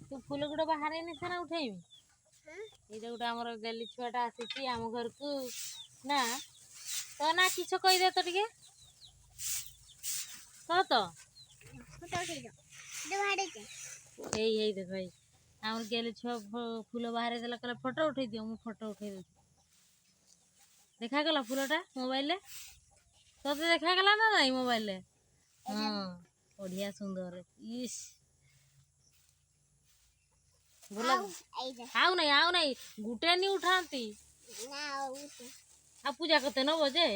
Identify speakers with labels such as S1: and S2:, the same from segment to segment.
S1: तू फूल गुड़ा बाहर सीना उठेबी ये गोटे आम गेली छुआटा आसी आम घर को ना तो ना किस कहीदे तो टे कह तो यही देख भाई आम गेली छुआ फूल बाहर देला कहला फोटो उठे दियो मु फोटो उठे दे देखा गला फूलटा मोबाइल तो देखा गला ना नहीं मोबाइल हाँ बढ़िया सुंदर इस आउ नहीं गुटे नहीं उठाती आ पूजा करते न बजे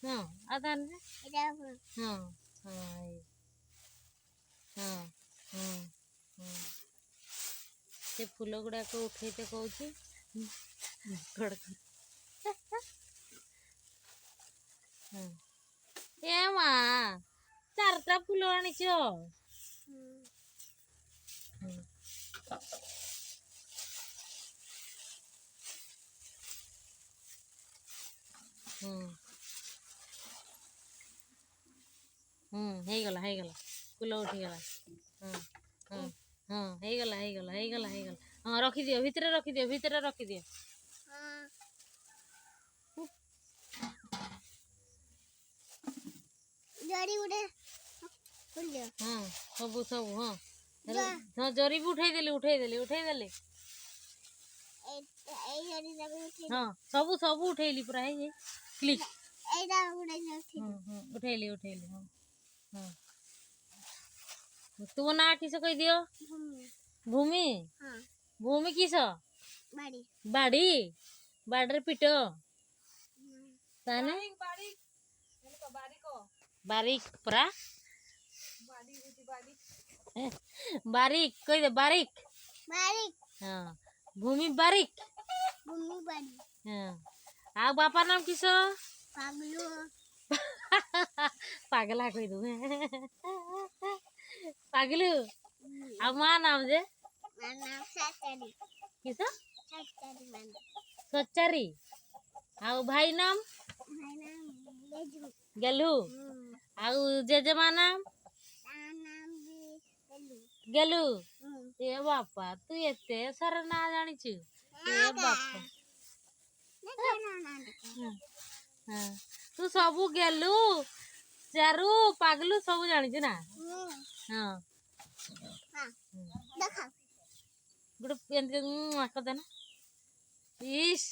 S1: हाँ आधान हाँ हाँ हाँ हाँ से फूल गुड़ा को उठेते कौची ए माँ चारटा फूल आनीच ହେଇଗଲା ଫୁଲ ଉଠିଗଲା ହେଇଗଲା ହଁ ରଖିଦିଅ ଭିତରେ ରଖିଦିଅ ହଁ ସବୁ ହଁ ହଁ ଜରି ବି ଉଠେଇଦେଲି ହଁ ସବୁ ଉଠେଇଲି ପୁରା ହେଇ କ୍ଲିକ୍ उठेली हाँ हाँ तू ना किस कह दियो भूमि भूमि किस बाड़ी बाड़ी पिट बारीक परा बारीक कह दे बारीक हाँ भूमि बारीक हाँ आ बापा नाम किस पागला कह दू पागलू आ माँ नाम जे किस सच्चारी आ भाई नाम गेलू आ जेजेमा नाम गेलू ए बापा तू एते सारा ना जानी ए बापा हाँ तू सबू गेलू चारू पागलू सब जानी ना हाँ गोटे करदे ना इस